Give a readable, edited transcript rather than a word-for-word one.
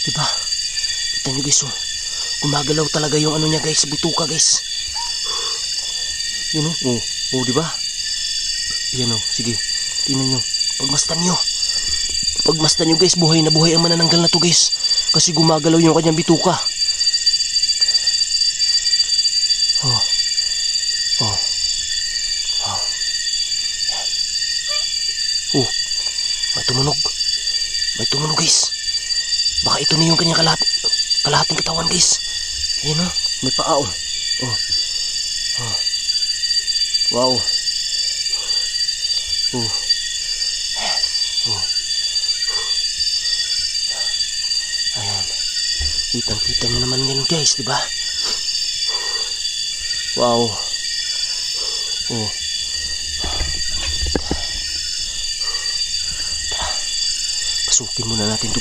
Diba? Kita nyo guys, oh. Gumagalaw talaga yung ano niya guys, bituka guys. Yun oh, oh diba? Yan oh, sige. Tingnan nyo. Pagmastan nyo guys, buhay na buhay ang manananggal na to guys. Kasi gumagalaw yung kanyang bituka. Oh. Oh. Wow. Yan. Oh. May tumunog. May tumunog guys. Baka ito na yung kanyang kalahating katawan guys. Ayan o. May paa o. Oh. Oh. Wow. Oh. Ayan. Oh. Ayan. Kitang-kita nyo naman yan guys, diba? Wow. Oh. Tara. Pasukin muna natin to.